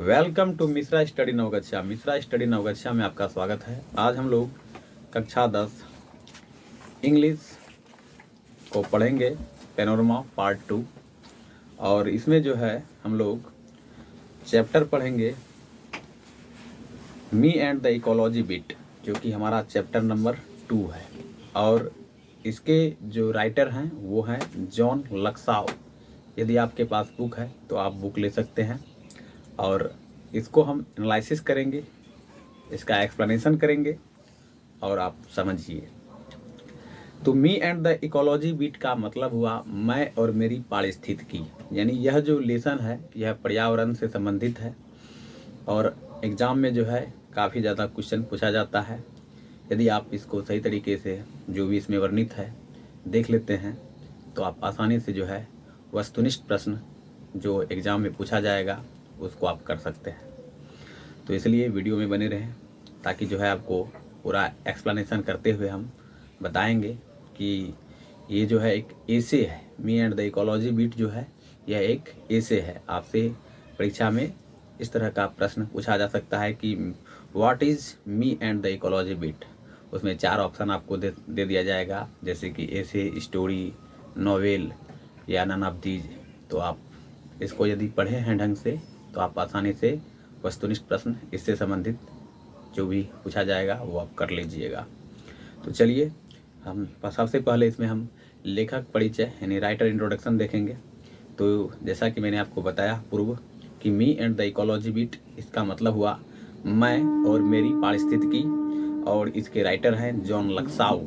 Welcome to Mishra study Navgachhia. Mishra study Navgachhia में आपका स्वागत है। आज हम लोग कक्षा 10 इंग्लिश को पढ़ेंगे, पेनोरमा पार्ट 2। और इसमें जो है हम लोग चैप्टर पढ़ेंगे me and the ecology bit, जो कि हमारा चैप्टर नंबर 2 है। और इसके जो राइटर हैं वो हैं जॉन लक्साओ। यदि आपके पास बुक है तो आप बुक ले सकते हैं और इसको हम एनालिसिस करेंगे, इसका एक्सप्लेनेशन करेंगे और आप समझिए। तो me and the ecology bit का मतलब हुआ मैं और मेरी पारिस्थितिकी, यानी यह जो लेसन है यह पर्यावरण से संबंधित है और एग्ज़ाम में जो है काफ़ी ज़्यादा क्वेश्चन पूछा जाता है। यदि आप इसको सही तरीके से जो भी इसमें वर्णित है देख लेते हैं तो आप आसानी से जो है वस्तुनिष्ठ प्रश्न जो एग्ज़ाम में पूछा जाएगा उसको आप कर सकते हैं। तो इसलिए वीडियो में बने रहें ताकि जो है आपको पूरा एक्सप्लेनेशन करते हुए हम बताएंगे कि ये जो है एक एसे है। Me and the ecology bit जो है यह एक एसे है। आपसे परीक्षा में इस तरह का प्रश्न पूछा जा सकता है कि what is me and the ecology bit. उसमें 4 ऑप्शन आपको दे दिया जाएगा, जैसे कि एसे, स्टोरी, नॉवेल या नन ऑफ दीज। तो आप इसको यदि पढ़े हैं ढंग से तो आप आसानी से वस्तुनिष्ठ प्रश्न इससे संबंधित जो भी पूछा जाएगा वो आप कर लीजिएगा। तो चलिए हम सबसे पहले इसमें हम लेखक परिचय यानी राइटर इंट्रोडक्शन देखेंगे। तो जैसा कि मैंने आपको बताया पूर्व कि me and the ecology bit, इसका मतलब हुआ मैं और मेरी पारिस्थितिकी, और इसके राइटर हैं जॉन लक्साओ।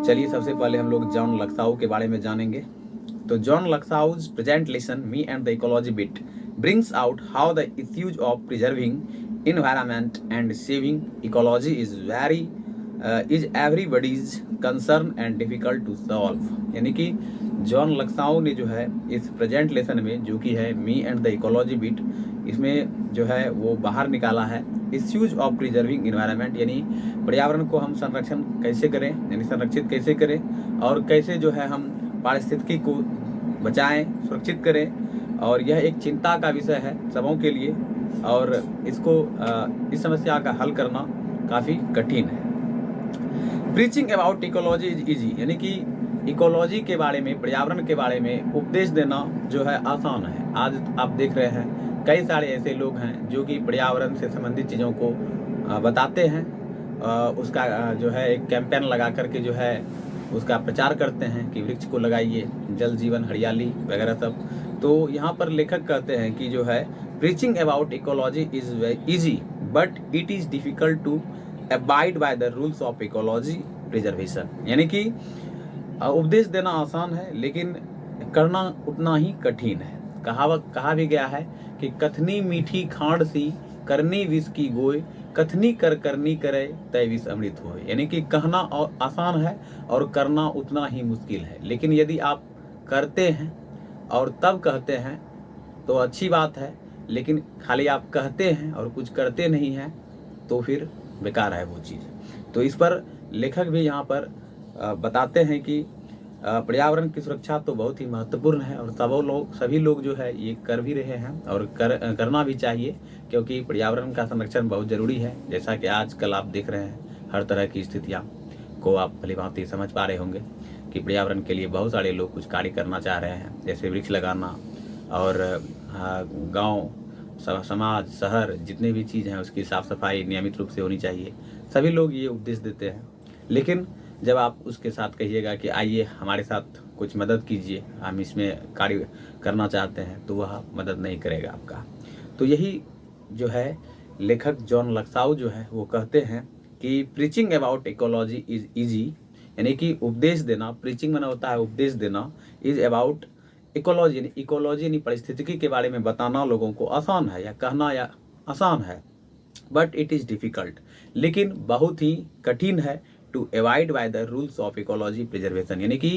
चलिए सबसे पहले हम लोग जॉन लक्साओ के बारे में जानेंगे। तो John लक्साउ's present lesson Me and the Ecology Bit brings out how the issues of preserving environment and saving ecology is everybody's concern and difficult to solve। यानी कि जॉन लक्साओ ने जो है इस प्रेजेंट लेसन में, जो कि है me and the ecology bit, इसमें जो है वो बाहर निकाला है इश्यूज ऑफ प्रिजर्विंग इन्वायरमेंट, यानी पर्यावरण को हम संरक्षण कैसे करें, यानी संरक्षित कैसे करें और कैसे जो है हम पारिस्थितिकी को बचाएं, सुरक्षित करें। और यह एक चिंता का विषय है सबों के लिए और इसको इस समस्या का हल करना काफ़ी कठिन है। Preaching about ecology is easy, यानी कि इकोलॉजी के बारे में, पर्यावरण के बारे में उपदेश देना जो है आसान है। आज आप देख रहे हैं कई सारे ऐसे लोग हैं जो कि पर्यावरण से संबंधित चीज़ों को बताते हैं, उसका जो है एक कैंपेन लगा करके जो है उसका प्रचार करते हैं कि वृक्ष को लगाइए, जल जीवन हरियाली वगैरह सब। तो यहाँ पर लेखक कहते हैं कि जो है preaching about ecology is easy but it is difficult to abide by the rules of ecology preservation, यानी कि उपदेश देना आसान है लेकिन करना उतना ही कठिन है। कहा भी गया है कि कथनी मीठी खांड सी करनी विष की गोय, कथनी कर करनी करे तय विष अमृत हो। यानी कि कहना और आसान है और करना उतना ही मुश्किल है। लेकिन यदि आप करते हैं और तब कहते हैं तो अच्छी बात है, लेकिन खाली आप कहते हैं और कुछ करते नहीं हैं तो फिर बेकार है वो चीज़। तो इस पर लेखक भी यहाँ पर बताते हैं कि पर्यावरण की सुरक्षा तो बहुत ही महत्वपूर्ण है और सभी लोग जो है ये कर भी रहे हैं और करना भी चाहिए, क्योंकि पर्यावरण का संरक्षण बहुत ज़रूरी है। जैसा कि आजकल आप देख रहे हैं हर तरह की स्थितियाँ को आप भलीभांति समझ पा रहे होंगे कि पर्यावरण के लिए बहुत सारे लोग कुछ कार्य करना चाह रहे हैं, जैसे वृक्ष लगाना और गाँव, समाज, शहर, जितने भी चीज़ हैं उसकी साफ़ सफाई नियमित रूप से होनी चाहिए। सभी लोग ये उपदेश देते हैं, लेकिन जब आप उसके साथ कहिएगा कि आइए हमारे साथ कुछ मदद कीजिए, हम इसमें कार्य करना चाहते हैं, तो वह मदद नहीं करेगा आपका। तो यही जो है लेखक जॉन लक्साओ जो है वो कहते हैं कि preaching about ecology is easy, यानी कि उपदेश देना, प्रीचिंग माना होता है उपदेश देना, इज अबाउट इकोलॉजी, यानी इकोलॉजी यानी परिस्थितिकी के बारे में बताना लोगों को आसान है या कहना या आसान है, बट इट इज़ डिफ़िकल्ट, लेकिन बहुत ही कठिन है to avoid by the rules of ecology preservation, यानी कि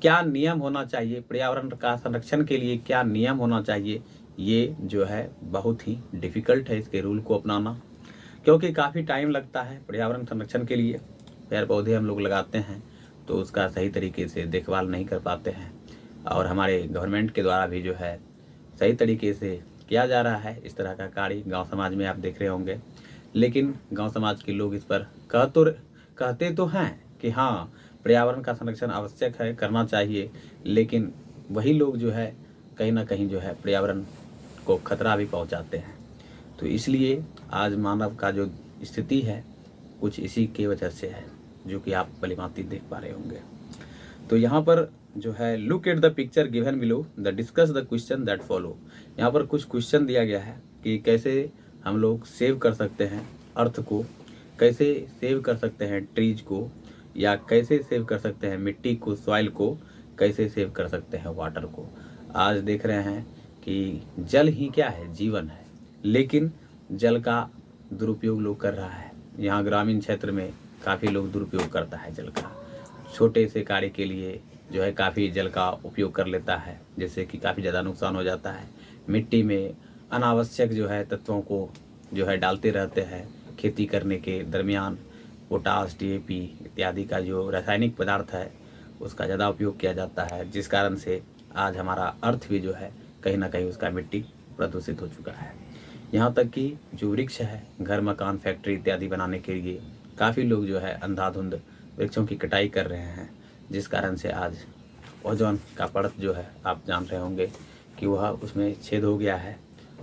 क्या नियम होना चाहिए पर्यावरण का संरक्षण के लिए, क्या नियम होना चाहिए, ये जो है बहुत ही डिफ़िकल्ट है इसके रूल को अपनाना, क्योंकि काफ़ी टाइम लगता है पर्यावरण संरक्षण के लिए। पेड़ पौधे हम लोग लगाते हैं तो उसका सही तरीके से देखभाल नहीं कर पाते हैं और हमारे गवर्नमेंट के द्वारा भी जो है सही तरीके से किया जा रहा है इस तरह का कार्य गांव समाज में, आप देख रहे होंगे। लेकिन गांव समाज के लोग इस पर कहते तो हैं कि हाँ पर्यावरण का संरक्षण आवश्यक है, करना चाहिए, लेकिन वही लोग जो है कहीं ना कहीं जो है पर्यावरण को खतरा भी पहुंचाते हैं। तो इसलिए आज मानव का जो स्थिति है कुछ इसी की वजह से है, जो कि आप भलीभांति देख पा रहे होंगे। तो यहाँ पर जो है look at the picture given below the discuss the question that follow. यहाँ पर कुछ क्वेश्चन दिया गया है कि कैसे हम लोग सेव कर सकते हैं अर्थ को, कैसे सेव कर सकते हैं ट्रीज को, या कैसे सेव कर सकते हैं मिट्टी को, सॉइल को, कैसे सेव कर सकते हैं वाटर को। आज देख रहे हैं कि जल ही क्या है, जीवन है, लेकिन जल का दुरुपयोग लोग कर रहा है। यहाँ ग्रामीण क्षेत्र में काफ़ी लोग दुरुपयोग करता है जल का, छोटे से कार्य के लिए जो है काफ़ी जल का उपयोग कर लेता है, जिससे कि काफ़ी ज़्यादा नुकसान हो जाता है। मिट्टी में अनावश्यक जो है तत्वों को जो है डालते रहते हैं खेती करने के दरमियान। पोटास, DAP इत्यादि का जो रासायनिक पदार्थ है उसका ज़्यादा उपयोग किया जाता है, जिस कारण से आज हमारा अर्थ भी जो है कहीं ना कहीं उसका मिट्टी प्रदूषित हो चुका है। यहाँ तक कि जो वृक्ष है घर, मकान, फैक्ट्री इत्यादि बनाने के लिए काफ़ी लोग जो है अंधाधुंध वृक्षों की कटाई कर रहे हैं, जिस कारण से आज ओजोन का परत जो है आप जान रहे होंगे कि वह उसमें छेद हो गया है,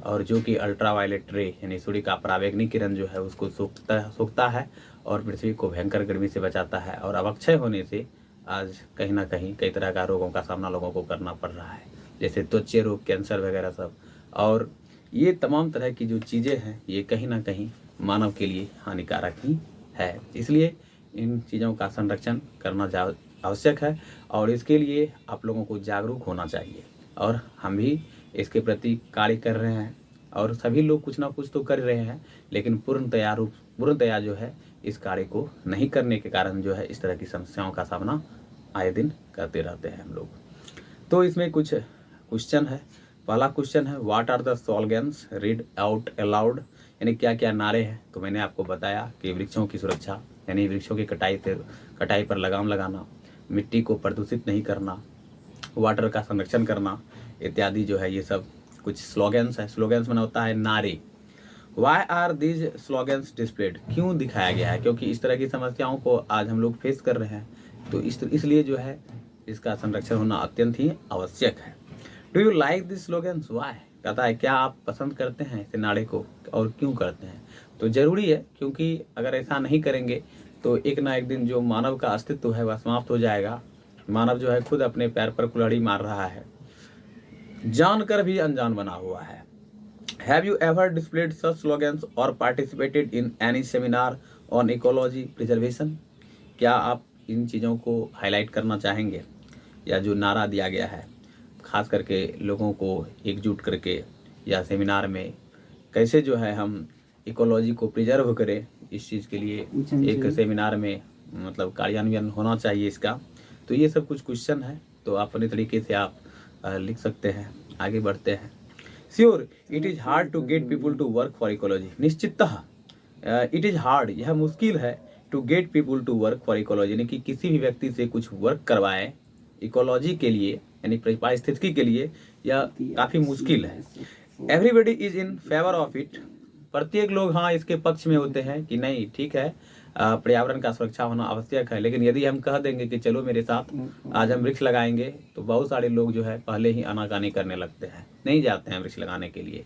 और जो कि अल्ट्रावायलेट रे यानी सूर्य का पराबैंगनी किरण जो है उसको सोखता है और पृथ्वी को भयंकर गर्मी से बचाता है। और अवक्षय होने से आज कहीं ना कहीं कई तरह का रोगों का सामना लोगों को करना पड़ रहा है, जैसे त्वचा रोग, कैंसर वगैरह सब। और ये तमाम तरह की जो चीज़ें हैं ये कहीं ना कहीं मानव के लिए हानिकारक ही है। इसलिए इन चीज़ों का संरक्षण करना आवश्यक है, और इसके लिए आप लोगों को जागरूक होना चाहिए। और हम भी इसके प्रति कार्य कर रहे हैं, और सभी लोग कुछ ना कुछ तो कर रहे हैं, लेकिन पूर्णतया जो है इस कार्य को नहीं करने के कारण जो है इस तरह की समस्याओं का सामना आए दिन करते रहते हैं हम लोग। तो इसमें कुछ क्वेश्चन है। पहला क्वेश्चन है what are the slogans read out aloud, यानी क्या क्या नारे हैं। तो मैंने आपको बताया कि वृक्षों की सुरक्षा यानी वृक्षों की कटाई पर लगाम लगाना, मिट्टी को प्रदूषित नहीं करना, वाटर का संरक्षण करना इत्यादि जो है ये सब कुछ स्लोगन्स है। स्लोगन्स में होता है नारे। Why are these slogans displayed, क्यों दिखाया गया है, क्योंकि इस तरह की समस्याओं को आज हम लोग फेस कर रहे हैं, तो इसलिए जो है इसका संरक्षण होना अत्यंत ही आवश्यक है। Do you like this slogans, why, कहता है क्या आप पसंद करते हैं इस नारे को और क्यों करते हैं। तो ज़रूरी है, क्योंकि अगर ऐसा नहीं करेंगे तो एक ना एक दिन जो मानव का अस्तित्व है वह समाप्त हो जाएगा। मानव जो है खुद अपने पैर पर कुल्हाड़ी मार रहा है, जानकर भी अनजान बना हुआ है। Have you ever displayed such slogans or participated in any seminar on ecology preservation? क्या आप इन चीज़ों को हाईलाइट करना चाहेंगे, या जो नारा दिया गया है खास करके लोगों को एकजुट करके, या सेमिनार में कैसे जो है हम इकोलॉजी को प्रिजर्व करें, इस चीज़ के लिए एक सेमिनार में मतलब कार्यान्वयन होना चाहिए इसका। तो ये सब कुछ क्वेश्चन है, तो आप अपने तरीके से आप लिख सकते हैं। आगे बढ़ते हैं। Sure it is hard to get people to work for ecology, निश्चिततः इट इज़ हार्ड, यह मुश्किल है to get people to work for ecology, यानी कि किसी भी व्यक्ति से कुछ वर्क करवाएं इकोलॉजी के लिए यानी पारिस्थितिकी के लिए, यह काफ़ी मुश्किल है। Everybody is in favour of it, प्रत्येक लोग हाँ इसके पक्ष में होते हैं कि नहीं ठीक है पर्यावरण का सुरक्षा होना आवश्यक है। लेकिन यदि हम कह देंगे कि चलो मेरे साथ आज हम वृक्ष लगाएंगे, तो बहुत सारे लोग जो है पहले ही आनाकानी करने लगते हैं, नहीं जाते हैं वृक्ष लगाने के लिए।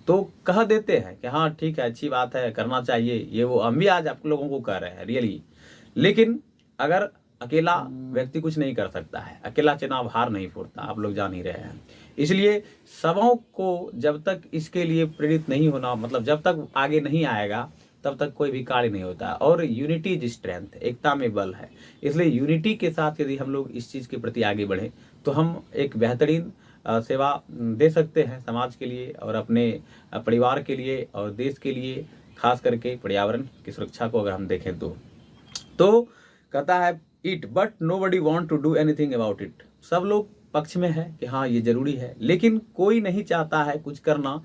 तो कह देते हैं कि हाँ ठीक है, अच्छी बात है, करना चाहिए, ये वो हम भी आज आप लोगों को कह रहे हैं रियली। लेकिन अगर अकेला व्यक्ति कुछ नहीं कर सकता है, अकेला चुनाव हार नहीं फोड़ता, आप लोग जान ही रहे हैं। इसलिए सबों को जब तक इसके लिए प्रेरित नहीं होना, मतलब जब तक आगे नहीं आएगा तब तक कोई भी कार्य नहीं होता। और यूनिटी इज स्ट्रेंथ, एकता में बल है। इसलिए यूनिटी के साथ यदि हम लोग इस चीज़ के प्रति आगे बढ़ें तो हम एक बेहतरीन सेवा दे सकते हैं समाज के लिए और अपने परिवार के लिए और देश के लिए, खास करके पर्यावरण की सुरक्षा को अगर हम देखें तो कहता है it but nobody want to do anything about it, सब लोग पक्ष में है कि हाँ ये जरूरी है, लेकिन कोई नहीं चाहता है कुछ करना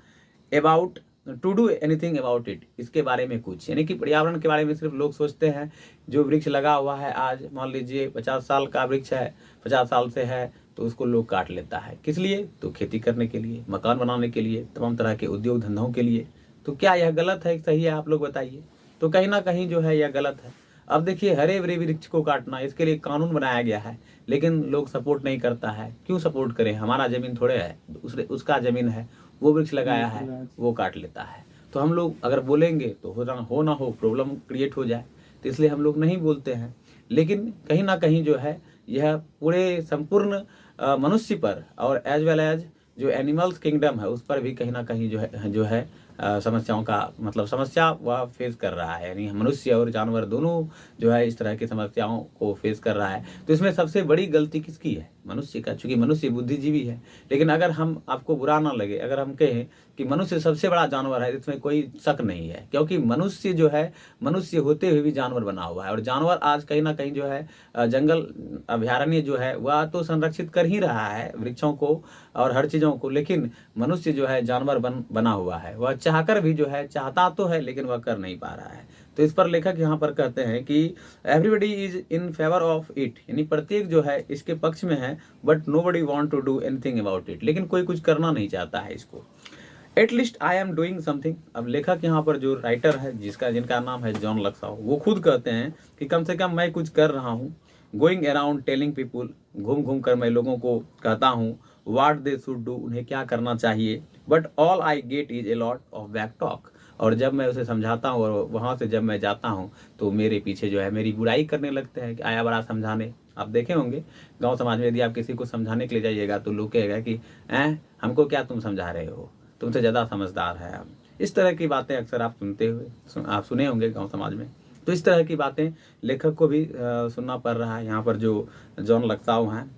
about to do anything about it, इसके बारे में कुछ, यानी कि पर्यावरण के बारे में सिर्फ लोग सोचते हैं। जो वृक्ष लगा हुआ है आज मान लीजिए 50 साल का वृक्ष है, 50 साल से है, तो उसको लोग काट लेता है। किस लिए? तो खेती करने के लिए, मकान बनाने के लिए, तमाम तरह के उद्योग धंधों के लिए। तो क्या यह गलत है, सही है? आप लोग बताइए। तो कहीं ना कहीं जो है यह गलत है। अब देखिए, हरे भरे वृक्ष को काटना, इसके लिए कानून बनाया गया है, लेकिन लोग सपोर्ट नहीं करता है। क्यों सपोर्ट करें? हमारा ज़मीन थोड़े है, उसका ज़मीन है, वो वृक्ष लगाया है, वो काट लेता है। तो हम लोग अगर बोलेंगे तो हो ना हो प्रॉब्लम क्रिएट हो जाए, तो इसलिए हम लोग नहीं बोलते हैं। लेकिन कहीं ना कहीं जो है यह पूरे संपूर्ण मनुष्य पर और एज वेल एज जो एनिमल्स किंगडम है उस पर भी कहीं ना कहीं जो है समस्याओं का मतलब समस्या वह फेस कर रहा है। यानी मनुष्य और जानवर दोनों जो है इस तरह की समस्याओं को फेस कर रहा है। तो इसमें सबसे बड़ी गलती किसकी है? मनुष्य का, चूंकि मनुष्य बुद्धिजीवी है। लेकिन अगर हम, आपको बुरा ना लगे अगर हम कहें कि मनुष्य सबसे बड़ा जानवर है, इसमें कोई शक नहीं है, क्योंकि मनुष्य जो है, मनुष्य होते हुए भी जानवर बना हुआ है। और जानवर आज कहीं ना कहीं जो है जंगल अभयारण्य जो है वह तो संरक्षित कर ही रहा है वृक्षों को और हर चीज़ों को, लेकिन मनुष्य जो है जानवर बना हुआ है। वह चाहकर भी जो है, चाहता तो है लेकिन वह कर नहीं पा रहा है। तो इस पर लेखक यहाँ पर कहते हैं कि everybody is in favour of it, यानी प्रत्येक जो है इसके पक्ष में है, but nobody want to do anything about it, लेकिन कोई कुछ करना नहीं चाहता है इसको। At least I am doing something. अब लेखक यहाँ पर जो राइटर है जिनका नाम है जॉन लक्साओ, वो खुद कहते हैं कि कम से कम मैं कुछ कर रहा हूँ। गोइंग अराउंड टेलिंग पीपुल, घूम घूम कर मैं लोगों को कहता हूँ व्हाट दे शुड डू, उन्हें क्या करना चाहिए। But all I get is a lot of back talk, और जब मैं उसे समझाता हूँ और वहाँ से जब मैं जाता हूँ तो मेरे पीछे जो है मेरी बुराई करने लगते हैं कि आया बड़ा समझाने। आप देखे होंगे गांव समाज में यदि आप किसी को समझाने के लिए जाइएगा तो लोग कहेगा कि हमको क्या तुम समझा रहे हो, तुमसे ज़्यादा समझदार है हम। इस तरह की बातें अक्सर आप आप सुने होंगे गांव समाज में। तो इस तरह की बातें लेखक को भी सुनना पड़ रहा है। यहाँ पर जो जॉन लक्साओ हैं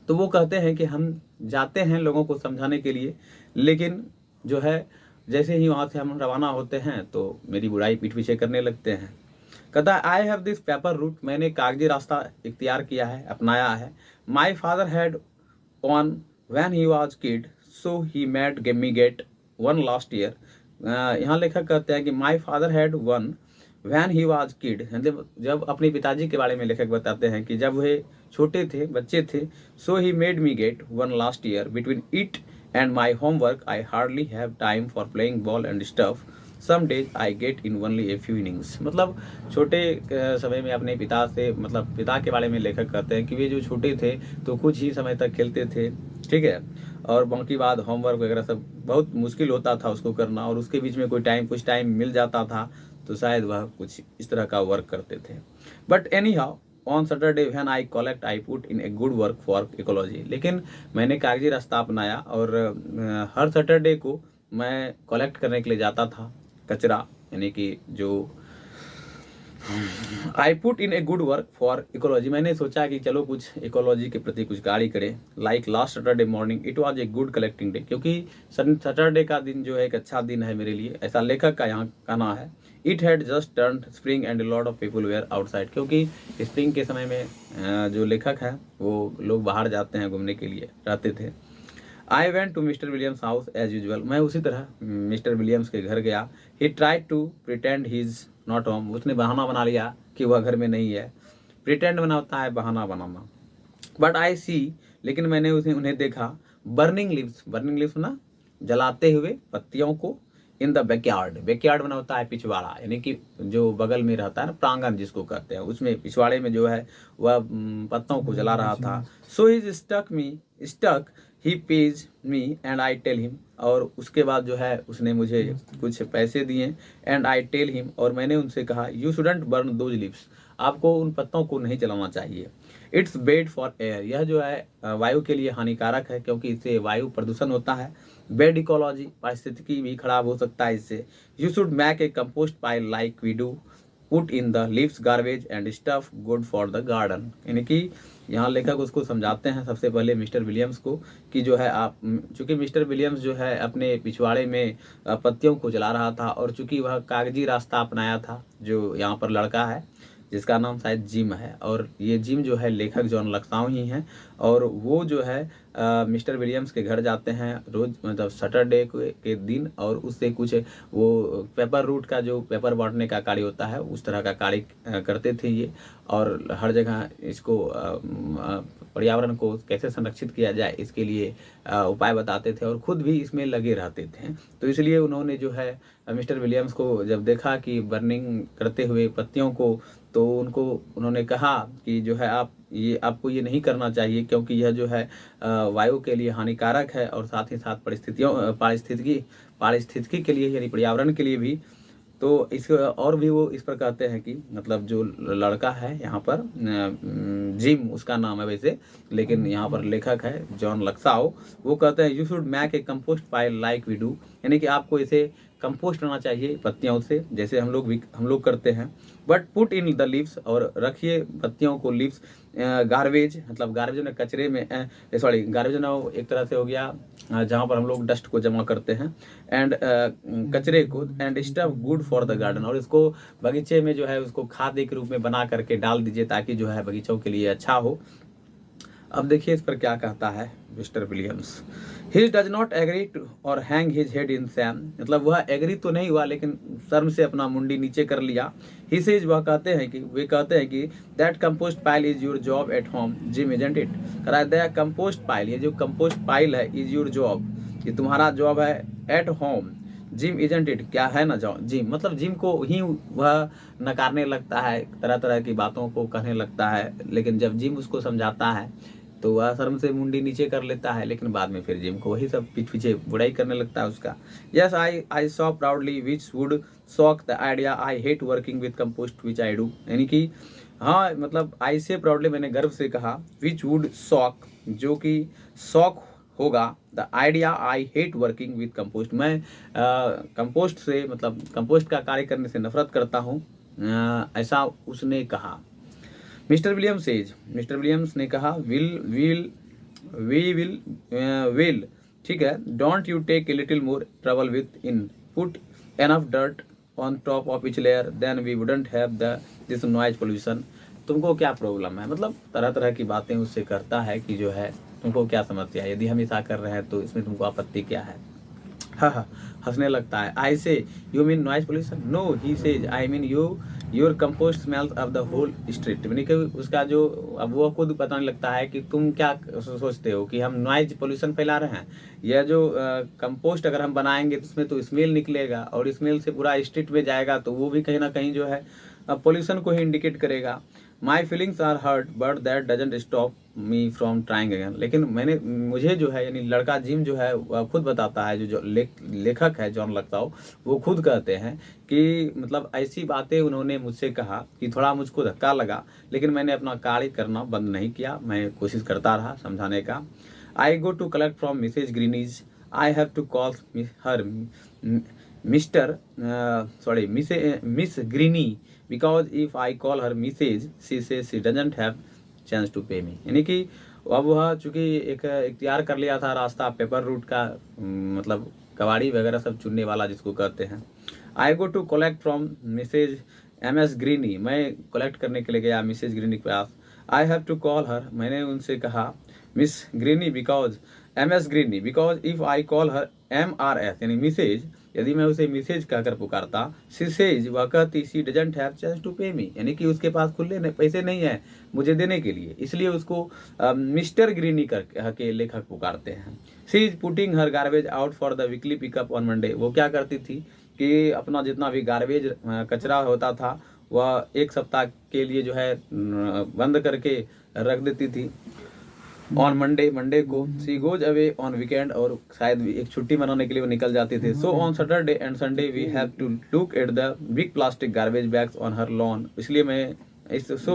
तो वो कहते हैं कि हम जाते हैं लोगों को समझाने के लिए, लेकिन जो है जैसे ही वहाँ से हम रवाना होते हैं तो मेरी बुराई पीठ पीछे करने लगते हैं। कहता है I have this paper route, मैंने कागजी रास्ता इख्तियार किया है, अपनाया है। My father had on when he was kid, so he made me get one last year. यहाँ लेखक कहते हैं कि my father had one when he was kid, जब अपने पिताजी के बारे में लेखक बताते हैं कि जब वे छोटे थे, बच्चे थे, so he made me get one last year between it and my homework I hardly have time for playing ball and stuff, some days I get in only a few innings. मतलब छोटे समय में अपने पिता से, मतलब पिता के बारे में लेखक कहते हैं कि वे जो छोटे थे तो कुछ ही समय तक खेलते थे, ठीक है, और बाकी बाद होमवर्क वगैरह सब बहुत मुश्किल होता था उसको करना, और उसके बीच में कुछ टाइम मिल जाता था तो शायद वह कुछ इस तरह का वर्क करते थे। But any how on Saturday when I collect I put in a good work for ecology, लेकिन मैंने कागजी रास्ता अपनाया और हर सैटरडे को मैं कलेक्ट करने के लिए जाता था कचरा, यानी कि जो I put in a good work for ecology, मैंने सोचा कि चलो कुछ इकोलॉजी के प्रति कुछ कार्य करें। Like last Saturday morning it was a good collecting day, क्योंकि सैटरडे का दिन जो है एक अच्छा दिन है मेरे लिए, ऐसा लेखक का यहाँ कहना है। It had just turned spring and lot of people were outside, क्योंकि स्प्रिंग के समय में जो लेखक है वो लोग बाहर जाते हैं घूमने के लिए, रहते थे। I went to mister Williams house as usual, मैं उसी तरह मिस्टर विलियम्स के घर गया। He tried to pretend he is not home, उसने बहाना बना लिया कि वह घर में नहीं है। प्रिटेंड बना होता है बहाना बनाना। बट आई सी, लेकिन मैंने उन्हें देखा। बर्निंग लिव्स ना, जलाते हुए पत्तियों को। इन द बैकयार्ड, बैकयार्ड बना होता है पिछवाड़ा, यानी कि जो बगल में रहता है ना, प्रांगण जिसको कहते हैं, उसमें पिछवाड़े में जो है वह पत्तों को जला रहा था। So he stuck he page me and I tell him, और उसके बाद जो है उसने मुझे कुछ पैसे दिए। एंड आई टेल हिम, और मैंने उनसे कहा you shouldn't burn those leaves, आपको उन पत्तों को नहीं जलाना चाहिए। इट्स बेड फॉर एयर, यह जो है वायु के लिए हानिकारक है, क्योंकि इससे वायु प्रदूषण होता है। बेड इकोलॉजी, पारिस्थितिकी भी खराब हो सकता है इससे। You should make a compost pile like we do, put in the leaves garbage and stuff good for the garden, यानी कि यहाँ लेखक उसको समझाते हैं सबसे पहले मिस्टर विलियम्स को कि जो है आप, चूंकि मिस्टर विलियम्स जो है अपने पिछवाड़े में पत्तियों को जला रहा था, और चूंकि वह कागजी रास्ता अपनाया था जो यहाँ पर लड़का है, जिसका नाम शायद जिम है, और ये जिम जो है लेखक जॉन लक्साओ ही हैं। और वो जो है मिस्टर विलियम्स के घर जाते हैं रोज़, मतलब सैटरडे के दिन, और उससे कुछ वो पेपर रूट का जो पेपर बांटने का कार्य होता है उस तरह का कार्य करते थे ये। और हर जगह इसको पर्यावरण को कैसे संरक्षित किया जाए इसके लिए उपाय बताते थे, और खुद भी इसमें लगे रहते थे। तो इसलिए उन्होंने जो है मिस्टर विलियम्स को जब देखा कि बर्निंग करते हुए पत्तियों को, तो उन्होंने कहा कि जो है आपको ये नहीं करना चाहिए, क्योंकि यह जो है वायु के लिए हानिकारक है, और साथ ही साथ पारिस्थितिकी के लिए यानी पर्यावरण के लिए भी। तो इस और भी वो इस पर कहते हैं कि मतलब जो लड़का है यहाँ पर जिम उसका नाम है वैसे, लेकिन यहाँ पर लेखक है जॉन लक्साओ, वो कहते हैं you should make a compost pile like we do, यानी कि आपको इसे कंपोस्ट करना चाहिए पत्तियों से, जैसे हम लोग करते हैं। But put in the leaves, और रखिए पत्तियों को लीव्स, गार्बेज, मतलब गार्बेज में कचरे में, सॉरी गार्बेज ना एक तरह से हो गया जहाँ पर हम लोग डस्ट को जमा करते हैं, एंड कचरे को, and stuff good for the garden, और इसको बगीचे में जो है उसको खाद के रूप में बना करके डाल दीजिए, ताकि जो है बगीचों के लिए अच्छा हो। अब देखिए इस पर क्या कहता है mister Williams. He does not agree to और hang his head in shame, मतलब वह एग्री तो नहीं हुआ लेकिन शर्म से अपना मुंडी नीचे कर लिया। ही सेज, वे कहते हैं कि that compost pile is your job at home gym isn't it, करा दिया कंपोस्ट पाइल, ये जो कंपोस्ट पाइल है इज योर जॉब, ये तुम्हारा जॉब है, at home gym isn't it, क्या है ना जिम, मतलब जिम को ही वह नकारने लगता है, तरह तरह की बातों को कहने लगता है, लेकिन जब जिम उसको समझाता है तो वह शर्म से मुंडी नीचे कर लेता है, लेकिन बाद में फिर जिम को वही सब पीछे बुराई करने लगता है उसका। Yes I saw proudly which would shock the idea, I hate working with compost which I do, यानी कि हाँ, मतलब आई से प्राउडली, मैंने गर्व से कहा, विच वुड शॉक, जो कि शॉक होगा, the idea I hate working with compost, मैं कंपोस्ट से, मतलब कंपोस्ट का कार्य करने से नफरत करता हूँ, ऐसा उसने कहा। मिस्टर विलियम्स ने कहा विल ठीक है, don't you take a little more trouble with in, put enough dirt on top of each layer, then we wouldn't have this noise pollution, तुमको क्या प्रॉब्लम है, मतलब तरह तरह की बातें उससे करता है कि जो है तुमको क्या समस्या है, यदि हम ऐसा कर रहे हैं तो इसमें तुमको आपत्ति क्या है। हाँ, हंसने लगता है। I say you mean noise pollution, no he says I mean your compost smells of the whole street, यानी कि उसका जो, अब वो खुद पता नहीं लगता है कि तुम क्या सोचते हो कि हम नॉइज पोल्यूशन फैला रहे हैं, यह जो कंपोस्ट अगर हम बनाएंगे तो उसमें तो स्मेल निकलेगा, और स्मेल से पूरा स्ट्रीट में जाएगा, तो वो भी कहीं ना कहीं जो है पोल्यूशन को ही इंडिकेट करेगा। My feelings are hurt but that doesn't stop me from trying again, लेकिन मुझे जो है, यानी लड़का जिम जो है वह खुद बताता है, जो लेखक है जॉन लक्साओ, वो खुद कहते हैं कि मतलब ऐसी बातें उन्होंने मुझसे कहा कि थोड़ा मुझको धक्का लगा, लेकिन मैंने अपना कार्य करना बंद नहीं किया, मैं कोशिश करता रहा समझाने का। I go to collect from Mrs Greenie's, I have to call her Miss Greenie, because if I call her Mrs. she says she doesn't have chance to pay me, यानी कि अब वह चूंकि एक इख्तियार कर लिया था रास्ता पेपर रूट का, मतलब कबाड़ी वगैरह सब चुनने वाला जिसको कहते हैं। I go to collect from Mrs MS Greenie, मैं कलेक्ट करने के लिए गया मिसेज ग्रीनी के पास। I have to call her, मैंने उनसे कहा Miss Greenie because MS Greenie, because if I call her MRS यानी मिसेज, यदि मैं उसे मिसेज कहकर पुकारता, शी सेज, वह कहती she doesn't have chance to pay me, यानी कि उसके पास खुले पैसे नहीं है मुझे देने के लिए, इसलिए उसको मिस्टर ग्रीनी के लेखक पुकारते हैं। She is putting her garbage out for the weekly pickup on Monday, वो क्या करती थी कि अपना जितना भी गार्बेज कचरा होता था वह एक सप्ताह के लिए जो है बंद करके रख देती थी ऑन मंडे को। She goes away on weekend, और शायद एक छुट्टी मनाने के लिए वो निकल जाते थे। So on Saturday and Sunday we have to look at the big plastic garbage bags on her lawn, इसलिए मैं सो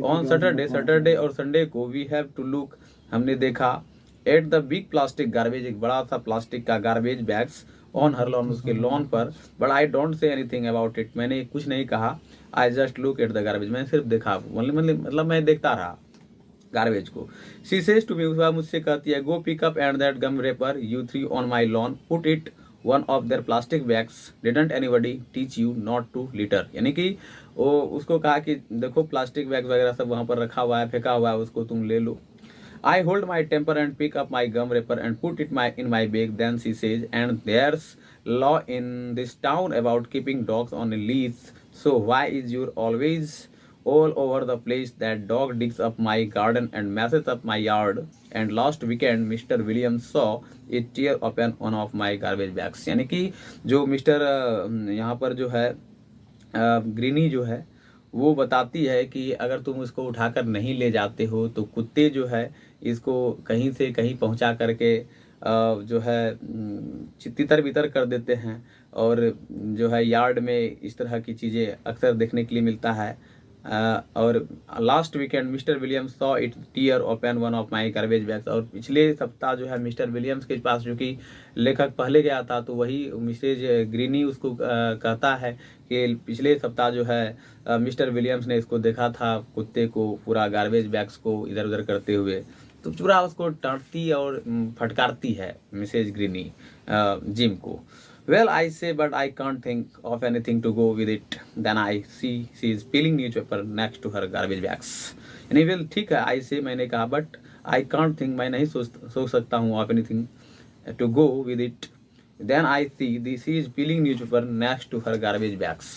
ऑन सैटरडे और संडे को वी हैव टू लुक, हमने देखा, at the big plastic garbage, एक बड़ा सा plastic का garbage bags on her lawn, उसके लॉन पर। But I don't say anything about it, मैंने कुछ नहीं कहा। I just look at the garbage, मैंने सिर्फ देखा, मतलब मैं देखता रहा गार्बेज को। शी सेज टू मी, मुझसे कहती है, go pick up and that gum wrapper you threw on my lawn, put it one of their plastic bags didn't anybody teach you not to litter, यानी कि वो उसको कहा कि देखो प्लास्टिक बैग वगैरह सब वहाँ पर रखा हुआ है, फेंका हुआ है, उसको तुम ले लो. I hold my temper and pick up my gum wrapper and put it in my bag. Then she says, and there's law in this town about keeping dogs on a leash. So why is you always all over the place? That dog digs up my garden and messes up my yard. And last weekend, Mr. Williams saw it tear open one of my garbage bags. यानी कि जो mister यहाँ पर जो है greeny जो है वो बताती है कि अगर तुम उसको उठाकर नहीं ले जाते हो तो कुत्ते जो है इसको कहीं से कहीं पहुंचा करके जो है तितर बितर कर देते हैं, और जो है यार्ड में इस तरह की चीज़ें अक्सर देखने के लिए मिलता है. और last weekend Mr Williams saw it tear open one of my garbage bags. और पिछले सप्ताह जो है मिस्टर विलियम्स के पास, जो कि लेखक पहले गया था, तो वही मिसेज ग्रीनी उसको कहता है कि पिछले सप्ताह जो है मिस्टर विलियम्स ने इसको देखा था, कुत्ते को पूरा गार्बेज बैग्स को इधर उधर करते हुए. तो पूरा उसको डांटती और फटकारती है मिसेज ग्रीनी जिम को. Well, I say, but I can't think of anything to go with it. Then I see she is peeling newspaper next to her garbage bags. यानी well ठीक है, I say मैंने कहा, but I can't think, मैं नहीं सोच सकता हूँ of anything to go with it. Then I see she is peeling newspaper next to her garbage bags.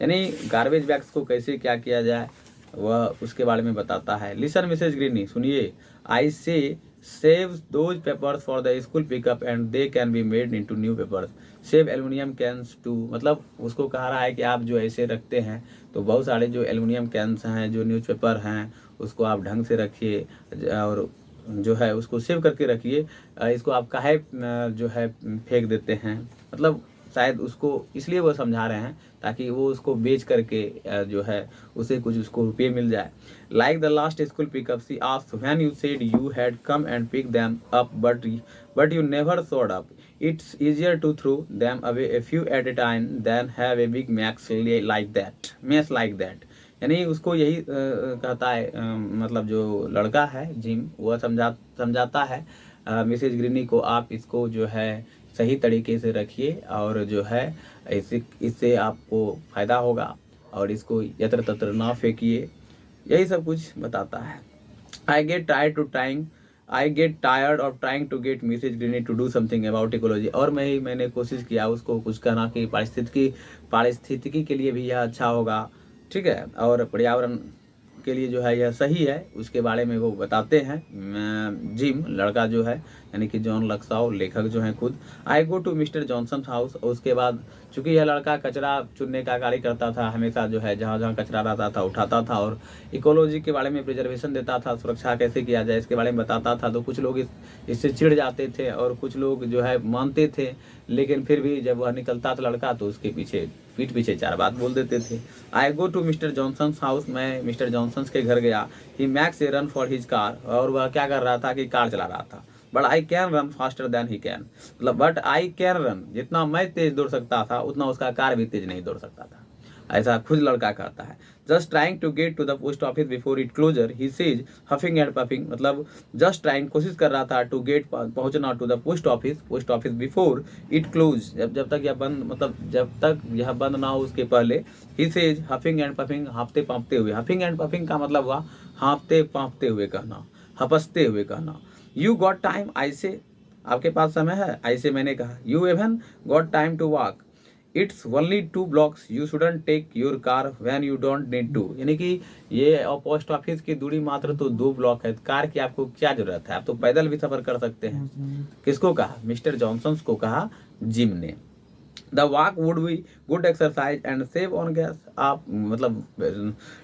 यानी गार्बेज बैग्स को कैसे क्या किया जाए वह उसके बारे में बताता है. लिसन मिसेज ग्रीनी, सुनिए. I say save those papers for the school pickup and they can be made into new papers. Save aluminium cans too, मतलब उसको कह रहा है कि आप जो ऐसे रखते हैं तो बहुत सारे जो एल्युमिनियम कैंस हैं, जो न्यूज़पेपर हैं, उसको आप ढंग से रखिए और जो है उसको सेव करके रखिए. इसको आप काहे जो है फेंक देते हैं, मतलब शायद उसको इसलिए वो समझा रहे हैं ताकि वो उसको बेच करके जो है उसे कुछ उसको रुपये मिल जाए. Like the last school pickup she asked when you said you had come and pick them up but you never showed up. It's easier to throw them away a few at a time than have a big mess like that. यानी उसको यही कहता है, मतलब जो लड़का है gym, वह समझाता है मिसेज ग्रीनी को, आप इसको जो है सही तरीके से रखिए और जो है इससे आपको फ़ायदा होगा और इसको यत्र तत्र ना फेंकिए. यही सब कुछ बताता है. I get tired of trying to get Mrs. Greeny to do something about ecology. और मैंने कोशिश किया उसको कुछ कहना कि पारिस्थितिकी के लिए भी यह अच्छा होगा, ठीक है, और पर्यावरण के लिए जो है यह सही है, उसके बारे में वो बताते हैं. जिम लड़का जो है यानी कि जॉन लक्साओ लेखक जो हैं खुद. I go to mister Johnson house. उसके बाद चूँकि यह लड़का कचरा चुनने का कार्य करता था, हमेशा जो है जहाँ जहाँ कचरा रहता था उठाता था और इकोलॉजी के बारे में प्रिजर्वेशन देता था, सुरक्षा कैसे किया जाए इसके बारे में बताता था. तो कुछ लोग इससे चिढ़ जाते थे और कुछ लोग जो है मानते थे, लेकिन फिर भी जब वह निकलता था लड़का तो उसके पीठ पीछे चार बात बोल देते थे. I go to mister Johnson house. मैं मिस्टर जॉनसन के घर गया. He makes a run for his car. और वह क्या कर रहा था कि कार चला रहा था. But I can run faster than he can, मतलब बट आई कैन रन, जितना मैं तेज दौड़ सकता था उतना उसका कार भी तेज नहीं दौड़ सकता था, ऐसा खुद लड़का कहता है. Just trying to get to the post office before it closes he says huffing and puffing. मतलब जस्ट ट्राइंग, कोशिश कर रहा था, टू गेट पहुंचना to the post office before it close, जब तक यह बंद, मतलब जब तक यह बंद ना हो उसके पहले. ही सेज हफिंग एंड पफिंग, हाँफते पाँपते हुए. हफिंग एंड पफिंग का मतलब हुआ हाँफते पाँपते हुए कहना, हपसते हुए कहना. यू गॉट टाइम, आई से, आपके पास समय है, आई से मैंने कहा. You even got time to walk, it's only 2 blocks, you shouldn't take your car when you don't need to. यानी कि ये पोस्ट ऑफिस की दूरी मात्र तो 2 ब्लॉक है, कार की आपको क्या जरूरत है, आप तो पैदल भी सफर कर सकते हैं. किसको कहा? मिस्टर जॉनसन को कहा जिम ने. The walk would be good exercise and save on gas. आप मतलब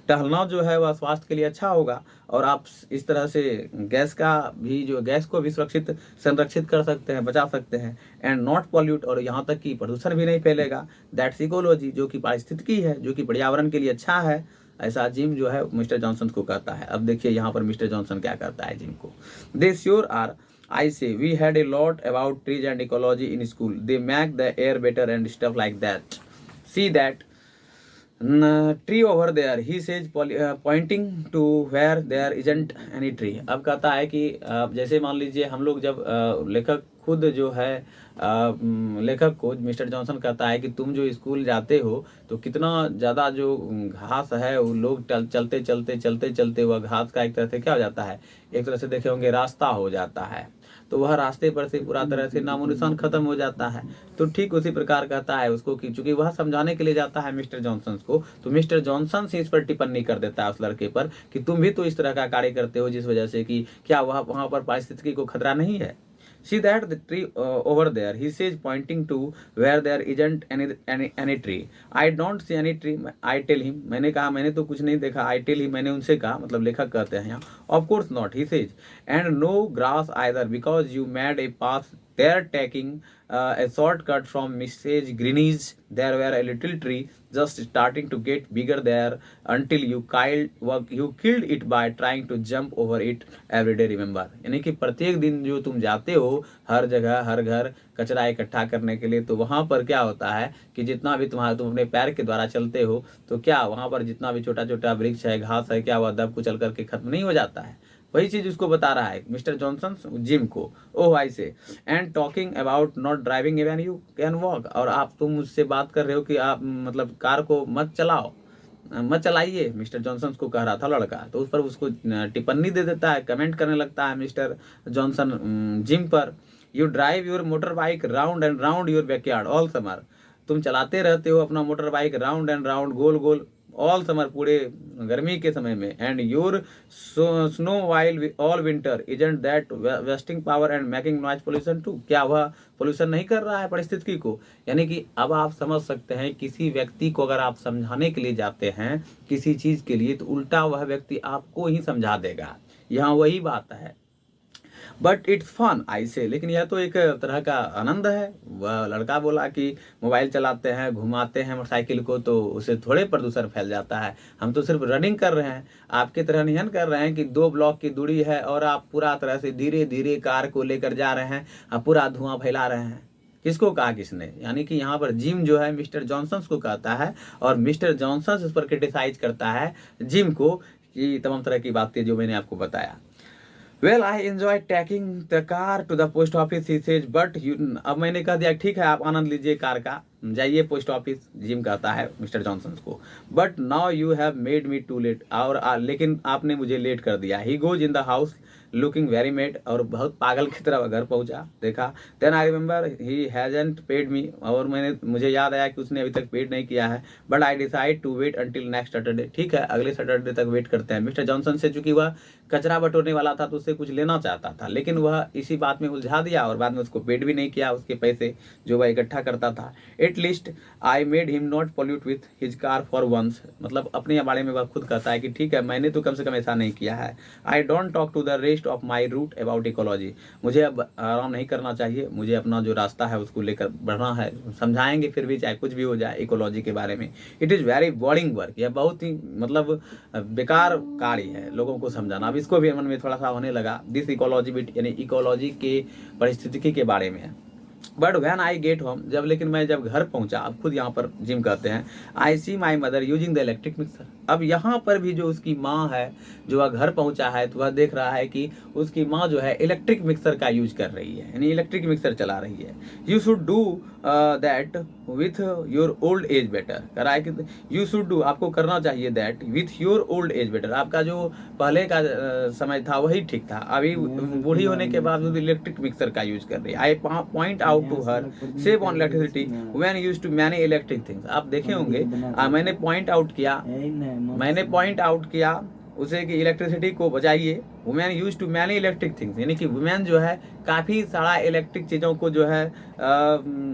टहलना जो है वह स्वास्थ्य के लिए अच्छा होगा और आप इस तरह से गैस को भी संरक्षित कर सकते हैं, बचा सकते हैं. एंड नॉट पॉल्यूट, और यहाँ तक कि प्रदूषण भी नहीं फैलेगा. दैट्स इकोलॉजी, जो कि पारिस्थितिकी है, जो कि पर्यावरण के लिए अच्छा है. ऐसा जिम जो है मिस्टर जॉनसन को कहता है. अब देखिए यहाँ पर मिस्टर जॉनसन क्या करता है जिम को. They sure are, I say, we had a lot about trees and ecology in school. They make the air better and stuff like that. See that tree over there, he says, pointing to where there isn't any tree. अब कहता है कि जैसे मान लीजिए हम लोग जब लेखक खुद जो है लेखक को मिस्टर जॉनसन कहता है कि तुम जो स्कूल जाते हो तो कितना ज़्यादा जो घास है वो लोग चलते चलते चलते चलते वह घास का एक तरह से क्या हो जाता है, एक तरह से देखे होंगे रास्ता हो जाता है, तो वह रास्ते पर से पूरा तरह से नामो निशान खत्म हो जाता है। तो ठीक उसी प्रकार कहता है उसको कि चूंकि वह समझाने के लिए जाता है मिस्टर जॉनसन को, तो मिस्टर जॉनसन से इस पर टिप्पणी कर देता है उस लड़के पर कि तुम भी तो इस तरह का कार्य करते हो जिस वजह से कि क्या वह वहां पर पारिस्थितिकी को खतरा नहीं है। See that the tree over there, he says, pointing to where there isn't any tree. I don't see any tree. I tell him, मैंने कहा मैंने तो कुछ नहीं देखा। I tell him, मैंने उनसे कहा, मतलब लेखक कहते हैं यहाँ, of course not, he says, and no grass either because you made a path there taking a shortcut from Mrs. Greeny's. There were a little tree just starting to get bigger there until you killed it by trying to jump over it every day, remember. यानी कि प्रत्येक दिन जो तुम जाते हो हर जगह हर घर कचरा इकट्ठा करने के लिए, तो वहाँ पर क्या होता है कि जितना भी तुम अपने पैर के द्वारा चलते हो तो क्या वहाँ पर जितना भी छोटा छोटा वृक्ष है घास है क्या वह दब कुचल करके खत्म नहीं हो जाता है। वही चीज उसको बता रहा है मिस्टर जॉनसन जिम को। ओह आई से and talking about not driving when you can walk, और आप तुम मुझसे बात कर रहे हो कि आप मतलब कार को मत चलाओ, मत चलाइए, मिस्टर जॉनसन को कह रहा था लड़का। तो उस पर उसको टिप्पणी दे देता है, कमेंट करने लगता है मिस्टर जॉनसन जिम पर। You drive your motorbike round and round your backyard all summer, तुम चलाते रहते हो अपना motorbike round and round गोल गोल ऑल समर पूरे गर्मी के समय में, and your snow while all winter isn't that wasting power and making noise pollution too, क्या वह पोल्यूशन नहीं कर रहा है परिस्थिति को। यानी कि अब आप समझ सकते हैं किसी व्यक्ति को अगर आप समझाने के लिए जाते हैं किसी चीज के लिए तो उल्टा वह व्यक्ति आपको ही समझा देगा, यहाँ वही बात है। बट इट्स फन आई से, लेकिन यह तो एक तरह का आनंद है। वह लड़का बोला कि मोबाइल चलाते हैं घुमाते हैं मोटरसाइकिल को तो उससे थोड़े प्रदूषण फैल जाता है, हम तो सिर्फ रनिंग कर रहे हैं, आपकी तरह नहीं कर रहे हैं कि 2 ब्लॉक की दूरी है और आप पूरा तरह से धीरे धीरे कार को लेकर जा रहे हैं, आप पूरा धुआं फैला रहे हैं। किसको कहा किसने, यानी कि यहाँ पर जिम जो है मिस्टर जॉनसन को कहता है और मिस्टर जॉनसन इस पर क्रिटिसाइज करता है जिम को कि तमाम तरह की बातें जो मैंने आपको बताया। Well, I enjoy taking the car to the post office, he says, but you, अब मैंने कह दिया ठीक है आप आनंद लीजिए कार का, जाइए पोस्ट ऑफिस, जिम कहता है मिस्टर जॉनसन को। But now you have made me too late, और लेकिन आपने मुझे लेट कर दिया। He goes in the house looking very mad, और बहुत पागल की तरह घर पहुंचा, देखा। Then I remember he hasn't paid me, और मुझे याद आया कि उसने अभी तक पेड नहीं किया है। But I decide to wait until next Saturday, ठीक है अगले सैटरडे तक वेट करते हैं। मिस्टर जॉनसन से चूंकि वह कचरा बटोरने वाला था तो उससे कुछ लेना चाहता था, लेकिन वह इसी बात में उलझा दिया और बाद में उसको पेड भी नहीं किया उसके पैसे जो वह इकट्ठा करता था। At least I made him not pollute with his car for once, मतलब अपने बारे में वह खुद कहता है कि ठीक है मैंने तो कम से कम ऐसा नहीं किया है। I don't talk to the rest of my route about ecology, मुझे अब आराम नहीं करना चाहिए, मुझे अपना जो रास्ता है उसको लेकर बढ़ना है, समझाएंगे फिर भी चाहे कुछ भी हो जाए इकोलॉजी के बारे में। It is very boring work, यह बहुत ही मतलब बेकार कार्य है लोगों को समझाना। अब इसको भी मन में थोड़ा सा होने लगा दिस इकोलॉजी बिट, यानी इकोलॉजी के परिस्थितिकी के बारे में। But when I get home, लेकिन मैं जब घर पहुंचा, अब खुद यहाँ पर जिम कहते हैं, I see my mother using the electric mixer. अब यहाँ पर भी जो उसकी माँ है जो वह घर पहुंचा है तो वह देख रहा है कि उसकी माँ जो है इलेक्ट्रिक मिक्सर का यूज कर रही है, यानी इलेक्ट्रिक मिक्सर चला रही है। You should do that with your old age better, करा है कि यू शुड डू, आपको करना चाहिए that with your old age better, आपका जो पहले का समय था वही ठीक था, अभी बूढ़ी होने के बावजूद इलेक्ट्रिक मिक्सर का यूज कर रही है। I point out to her save on electricity when used to many electric things, आप देखे होंगे मैंने पॉइंट आउट किया उसे कि इलेक्ट्रिसिटी को बचाइए। Women use too many electric things, यानी कि वुमेन जो है काफ़ी सारा इलेक्ट्रिक चीज़ों को जो है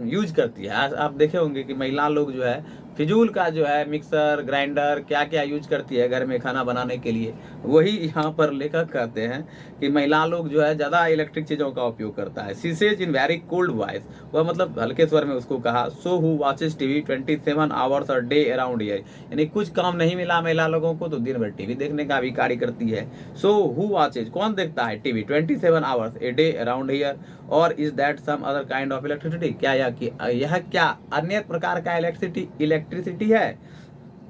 यूज करती है। आप देखे होंगे कि महिला लोग जो है फिजूल का जो है मिक्सर ग्राइंडर क्या क्या यूज करती है घर में खाना बनाने के लिए, वही यहाँ पर लेखक कहते हैं कि महिला लोग जो है ज़्यादा इलेक्ट्रिक चीज़ों का उपयोग करता है। She says in very cold voice, वह मतलब हल्के स्वर में उसको कहा, so who watches TV 27 hours a day around year, यानी कुछ काम नहीं मिला महिला लोगों को तो दिन भर टीवी देखने का भी कार्य करती है। सो हु वॉचेज, कौन देखता है TV 27 hours a day around year, और is that some other kind of electricity, क्या यह क्या अन्य प्रकार का इलेक्ट्रिसिटी है।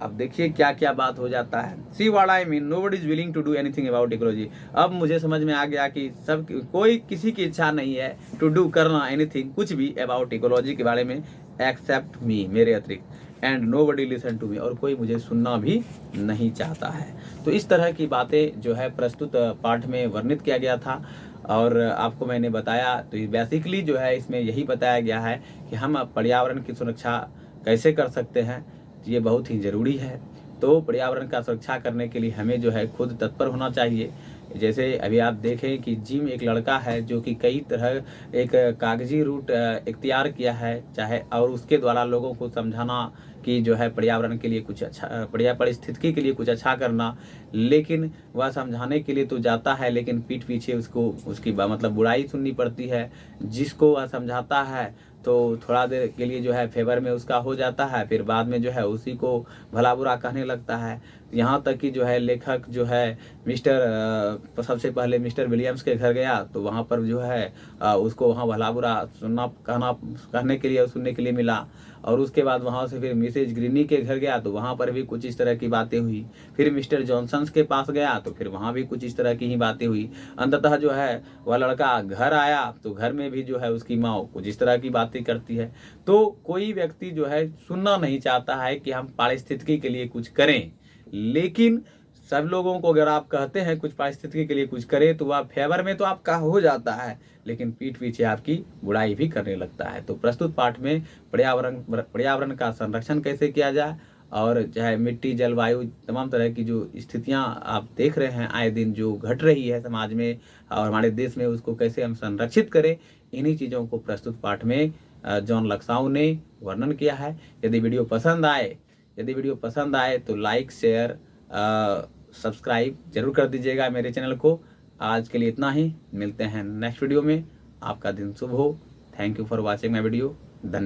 अब देखिए क्या क्या बात हो जाता है। See what I mean, nobody is willing to do anything about ecology. अब मुझे समझ में आ गया कि सब कोई किसी की इच्छा नहीं है टू डू करना एनीथिंग कुछ भी अबाउट इकोलॉजी के बारे में एक्सेप्ट मी, मेरे अतिरिक्त, and nobody listen to me, और कोई मुझे सुनना भी नहीं चाहता है। तो इस तरह की बातें जो है प्रस्तुत पाठ में वर्णित किया गया था और आपको मैंने बताया। तो बेसिकली जो है इसमें यही बताया गया है कि हम पर्यावरण की सुरक्षा कैसे कर सकते हैं, ये बहुत ही ज़रूरी है। तो पर्यावरण का सुरक्षा करने के लिए हमें जो है खुद तत्पर होना चाहिए। जैसे अभी आप देखें कि जिम एक लड़का है जो कि कई तरह एक कागजी रूट इख्तियार किया है, चाहे और उसके द्वारा लोगों को समझाना कि जो है पर्यावरण के लिए कुछ अच्छा, पारिस्थितिकी के लिए कुछ अच्छा करना, लेकिन वह समझाने के लिए तो जाता है लेकिन पीठ पीछे उसको उसकी मतलब बुराई सुननी पड़ती है। जिसको वह समझाता है तो थोड़ा देर के लिए जो है फेवर में उसका हो जाता है, फिर बाद में जो है उसी को भला बुरा कहने लगता है। यहाँ तक कि जो है लेखक जो है सबसे पहले मिस्टर विलियम्स के घर गया तो वहाँ पर जो है उसको वहाँ भला बुरा कहने के लिए सुनने के लिए मिला। और उसके बाद वहाँ से फिर मिसेज ग्रीनी के घर गया तो वहाँ पर भी कुछ इस तरह की बातें हुई। फिर मिस्टर जॉनसन्स के पास गया तो फिर वहाँ भी कुछ इस तरह की ही बातें हुई। अंततः जो है वह लड़का घर आया तो घर में भी जो है उसकी माँ कुछ इस तरह की बातें करती है। तो कोई व्यक्ति जो है सुनना नहीं चाहता है कि हम पारिस्थितिकी के लिए कुछ करें, लेकिन सब लोगों को अगर आप कहते हैं कुछ पारिस्थितिकी के लिए कुछ करें तो वह फेवर में तो आपका हो जाता है, लेकिन पीठ पीछे आपकी बुराई भी करने लगता है। तो प्रस्तुत पाठ में पर्यावरण का संरक्षण कैसे किया जाए और चाहे मिट्टी, जलवायु, तमाम तरह की जो स्थितियां आप देख रहे हैं आए दिन जो घट रही है समाज में और हमारे देश में, उसको कैसे हम संरक्षित करें, इन्हीं चीज़ों को प्रस्तुत पाठ में जॉन लक्साउ ने वर्णन किया है। यदि वीडियो पसंद आए तो लाइक, शेयर, सब्सक्राइब जरूर कर दीजिएगा मेरे चैनल को। आज के लिए इतना ही, मिलते हैं नेक्स्ट वीडियो में। आपका दिन शुभ हो। Thank you for watching my video. धन्यवाद।